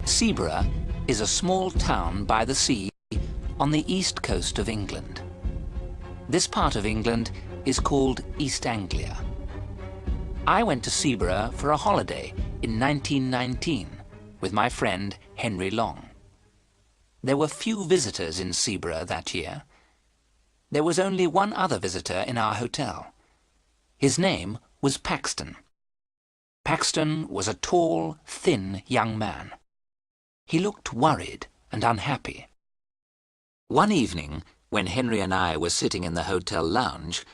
Seaburgh is a small town by the sea on the east coast of England. This part of England is called East Anglia. I went to Seaburgh for a holiday in 1919 with my friend Henry Long. There were few visitors in Seaburgh that year. There was only one other visitor in our hotel. His name was Paxton. Paxton was a tall, thin young man. He looked worried and unhappy. One evening, when Henry and I were sitting in the hotel lounge,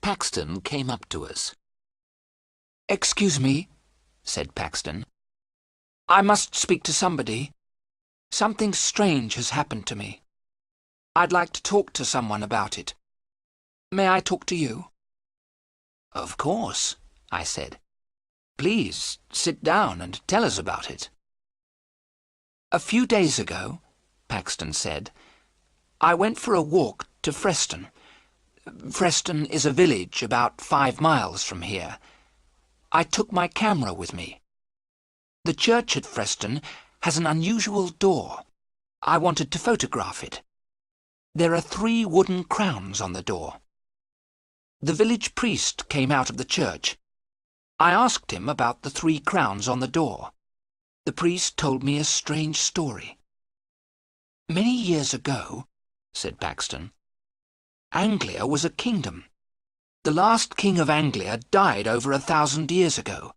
Paxton came up to us. "Excuse me," said Paxton. "I must speak to somebody. Something strange has happened to me. I'd like to talk to someone about it. May I talk to you?" "Of course," I said. "Please sit down and tell us about it." "A few days ago," Paxton said, "I went for a walk to Freston. Freston is a village about 5 miles from here. I took my camera with me. The church at Freston has an unusual door. I wanted to photograph it. There are 3 wooden crowns on the door. The village priest came out of the church. I asked him about the 3 crowns on the door. The priest told me a strange story. Many years ago, said Paxton, Anglia was a kingdom. The last king of Anglia died over 1,000 years ago.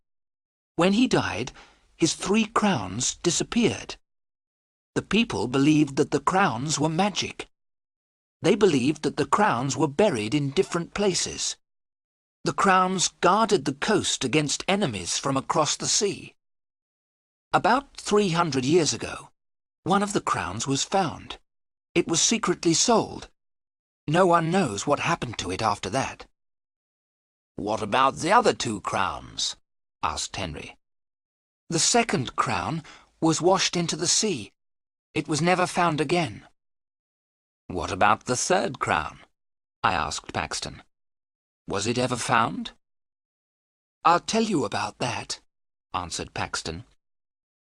When he died, his 3 crowns disappeared. The people believed that the crowns were magic. They believed that the crowns were buried in different places. The crowns guarded the coast against enemies from across the sea. About 300 years ago, one of the crowns was found. It was secretly sold. No one knows what happened to it after that. "What about the other 2 crowns?" asked Henry. "The second crown was washed into the sea. It was never found again." "What about the 3rd crown?" I asked Paxton. "Was it ever found?" "I'll tell you about that," answered Paxton.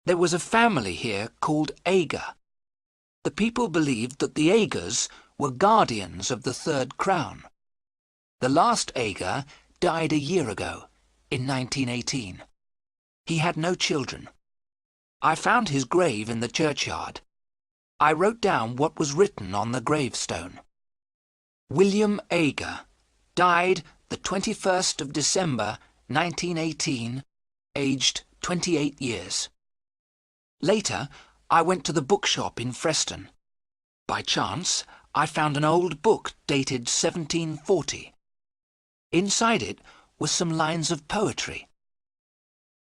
"There was a family here called Ager. The people believed that the Agers were guardians of the 3rd crown. The last Ager died a year ago, in 1918. He had no children. I found his grave in the churchyard. I wrote down what was written on the gravestone. William Ager died the 21st of December, 1918, aged 28 years. Later, I went to the bookshop in Freston. By chance, I found an old book dated 1740. Inside it were some lines of poetry.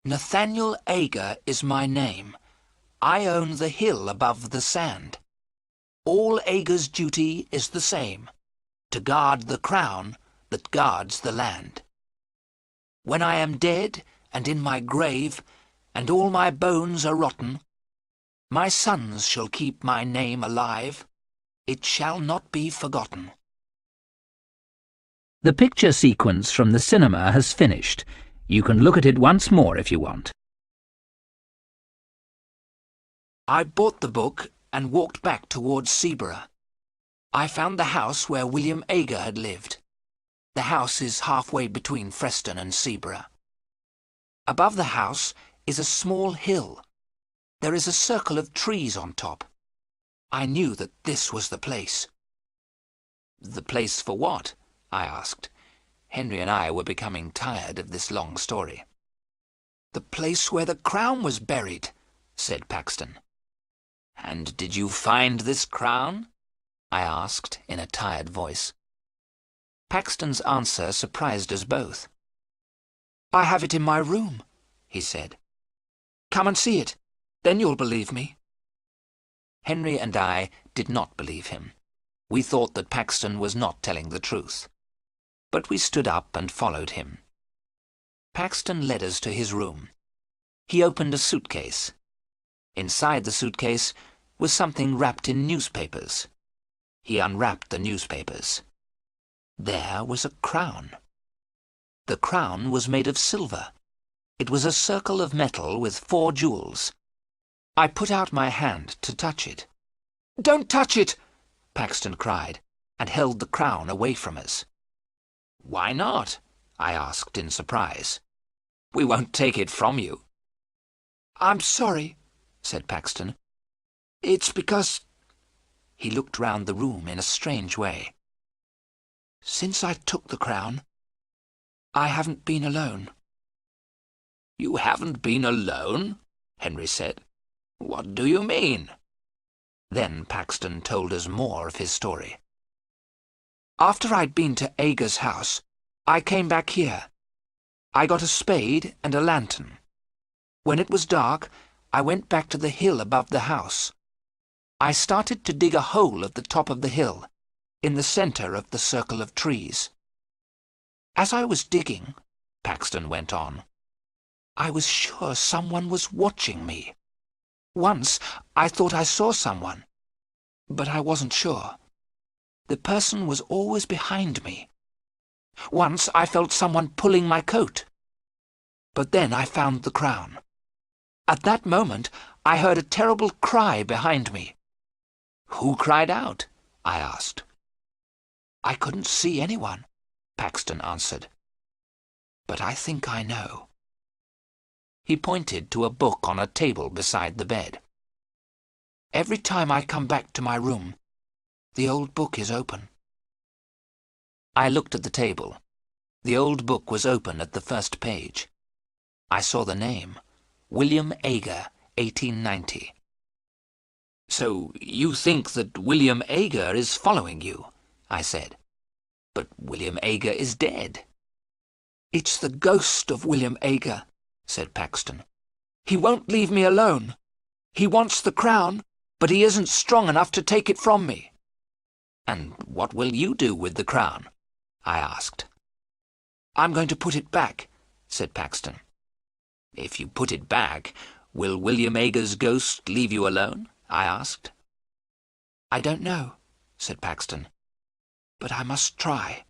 "Nathaniel Ager is my name. I own the hill above the sand. All Ager's duty is the same, to guard the crown that guards the land. When I am dead and in my grave, and all my bones are rotten, my sons shall keep my name alive. It shall not be forgotten." The picture sequence from the cinema has finished. You can look at it once more if you want. I bought the book and walked back towards Seaburgh. I found the house where William Ager had lived. The house is halfway between Freston and Seaburgh. Above the house is a small hill. There is a circle of trees on top. I knew that this was the place. "The place for what?" I asked. Henry and I were becoming tired of this long story. "The place where the crown was buried," said Paxton. "And did you find this crown?" I asked in a tired voice. Paxton's answer surprised us both. "I have it in my room," he said. "Come and see it, then you'll believe me." Henry and I did not believe him. We thought that Paxton was not telling the truth. But we stood up and followed him. Paxton led us to his room. He opened a suitcase. Inside the suitcase was something wrapped in newspapers. He unwrapped the newspapers. There was a crown. The crown was made of silver. It was a circle of metal with 4 jewels. I put out my hand to touch it. "Don't touch it!" Paxton cried, and held the crown away from us. "Why not?" I asked in surprise. "We won't take it from you." "I'm sorry," said Paxton. "It's because—" He looked round the room in a strange way. "Since I took the crown, I haven't been alone." "You haven't been alone?" Henry said. "What do you mean?" Then Paxton told us more of his story. "After I'd been to Aga's house, I came back here. I got a spade and a lantern. When it was dark, I went back to the hill above the house. I started to dig a hole at the top of the hill, in the centre of the circle of trees. As I was digging," Paxton went on, "I was sure someone was watching me. Once I thought I saw someone, but I wasn't sure. The person was always behind me. Once I felt someone pulling my coat. But then I found the crown. At that moment I heard a terrible cry behind me." "Who cried out?" I asked. "I couldn't see anyone," Paxton answered. "But I think I know." He pointed to a book on a table beside the bed. "Every time I come back to my room, the old book is open." I looked at the table. The old book was open at the first page. I saw the name, William Aga, 1890. "So you think that William Aga is following you?" I said. "But William Aga is dead." "It's the ghost of William Aga," said Paxton. "He won't leave me alone. He wants the crown, but he isn't strong enough to take it from me." "And what will you do with the crown?" I asked. "I'm going to put it back," said Paxton. "If you put it back, will William Aga's ghost leave you alone?" I asked. "I don't know," said Paxton, "but I must try."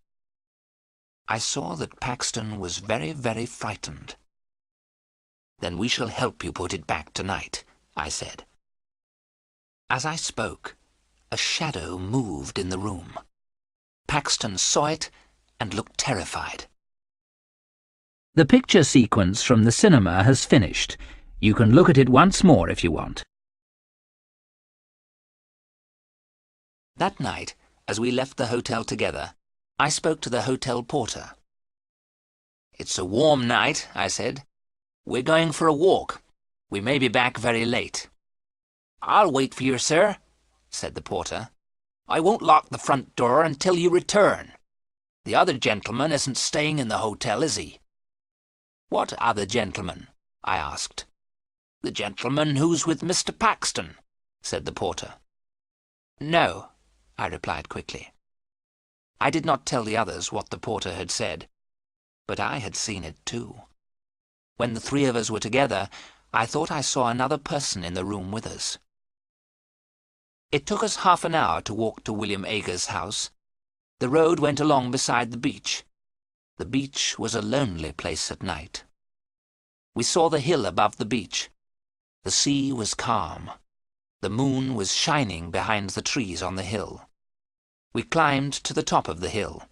I saw that Paxton was very, very frightened. "Then we shall help you put it back tonight," I said. As I spoke, a shadow moved in the room. Paxton saw it and looked terrified. The picture sequence from the cinema has finished. You can look at it once more if you want. That night, as we left the hotel together, I spoke to the hotel porter. "It's a warm night," I said. "We're going for a walk. We may be back very late." "I'll wait for you, sir," said the porter. "I won't lock the front door until you return. The other gentleman isn't staying in the hotel, is he?" "What other gentleman?" I asked. "The gentleman who's with Mr. Paxton," said the porter. "No," I replied quickly. I did not tell the others what the porter had said, but I had seen it too. When the three of us were together, I thought I saw another person in the room with us. It took us half an hour to walk to William Aga's house. The road went along beside the beach. The beach was a lonely place at night. We saw the hill above the beach. The sea was calm. The moon was shining behind the trees on the hill. We climbed to the top of the hill.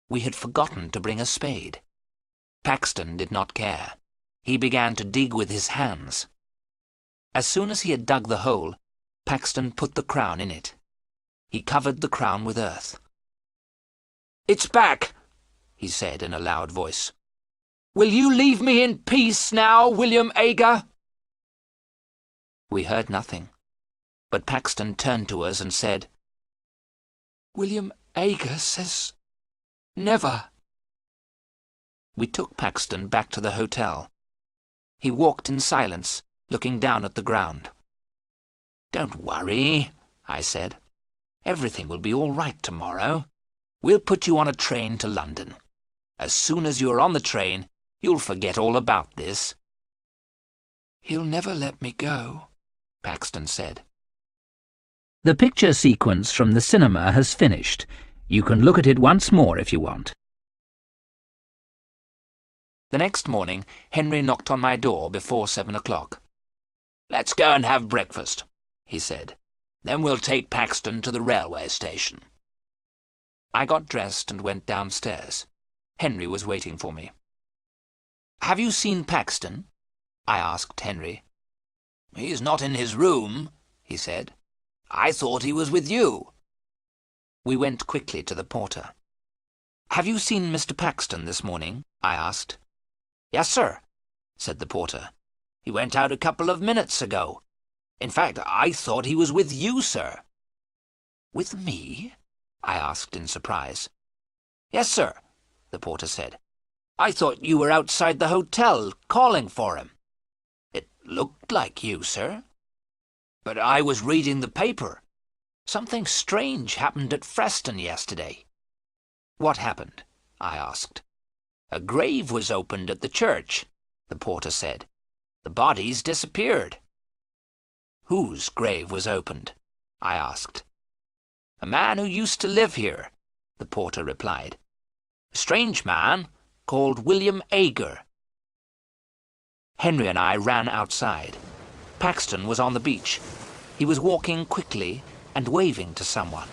We had forgotten to bring a spade. Paxton did not care. He began to dig with his hands. As soon as he had dug the hole, Paxton put the crown in it. He covered the crown with earth. "It's back," he said in a loud voice. "Will you leave me in peace now, William Aga?" We heard nothing, but Paxton turned to us and said, "William Aga says never." We took Paxton back to the hotel. He walked in silence, looking down at the ground. "Don't worry," I said. "Everything will be all right tomorrow. We'll put you on a train to London. As soon as you are on the train, you'll forget all about this." "He'll never let me go," Paxton said. The picture sequence from the cinema has finished. You can look at it once more if you want. The next morning, Henry knocked on my door before 7 o'clock. "Let's go and have breakfast," he said. "Then we'll take Paxton to the railway station." I got dressed and went downstairs. Henry was waiting for me. "Have you seen Paxton?" I asked Henry. "He's not in his room," he said. "I thought he was with you." We went quickly to the porter. "Have you seen Mr. Paxton this morning?" I asked. "Yes, sir," said the porter. "He went out a couple of minutes ago. In fact, I thought he was with you, sir." "With me?" I asked in surprise. "Yes, sir," the porter said. "I thought you were outside the hotel calling for him. It looked like you, sir. But I was reading the paper. Something strange happened at Freston yesterday." "What happened?" I asked. "A grave was opened at the church," the porter said. "The bodies disappeared." "Whose grave was opened?" I asked. "A man who used to live here," the porter replied. "A strange man called William Ager." Henry and I ran outside. Paxton was on the beach. He was walking quickly and waving to someone.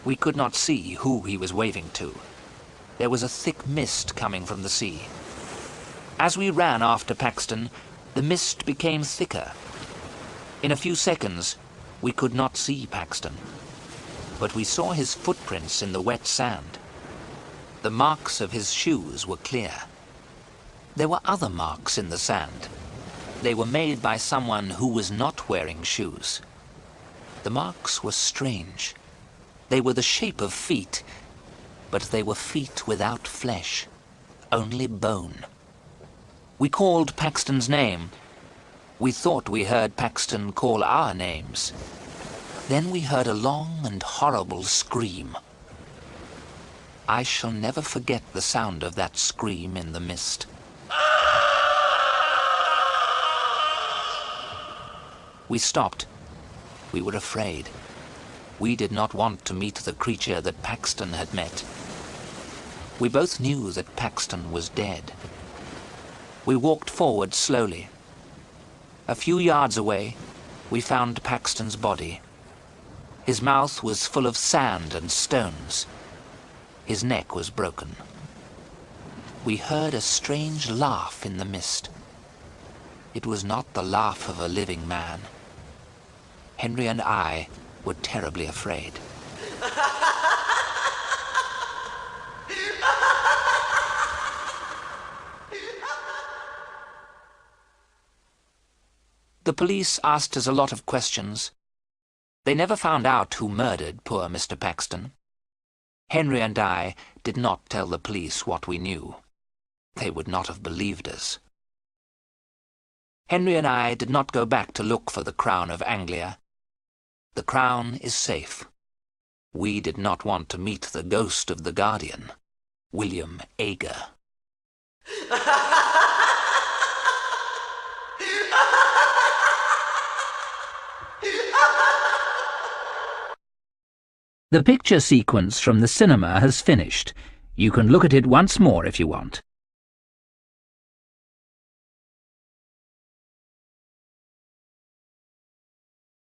We could not see who he was waving to. There was a thick mist coming from the sea. As we ran after Paxton, the mist became thicker. In a few seconds, we could not see Paxton, but we saw his footprints in the wet sand. The marks of his shoes were clear. There were other marks in the sand. They were made by someone who was not wearing shoes. The marks were strange. They were the shape of feet, but they were feet without flesh, only bone. We called Paxton's name. We thought we heard Paxton call our names. Then we heard a long and horrible scream. I shall never forget the sound of that scream in the mist. We stopped. We were afraid. We did not want to meet the creature that Paxton had met. We both knew that Paxton was dead. We walked forward slowly. A few yards away, we found Paxton's body. His mouth was full of sand and stones. His neck was broken. We heard a strange laugh in the mist. It was not the laugh of a living man. Henry and I were terribly afraid. The police asked us a lot of questions. They never found out who murdered poor Mr. Paxton. Henry and I did not tell the police what we knew. They would not have believed us. Henry and I did not go back to look for the Crown of Anglia. The crown is safe. We did not want to meet the ghost of the guardian, William Ager. The picture sequence from the cinema has finished. You can look at it once more if you want.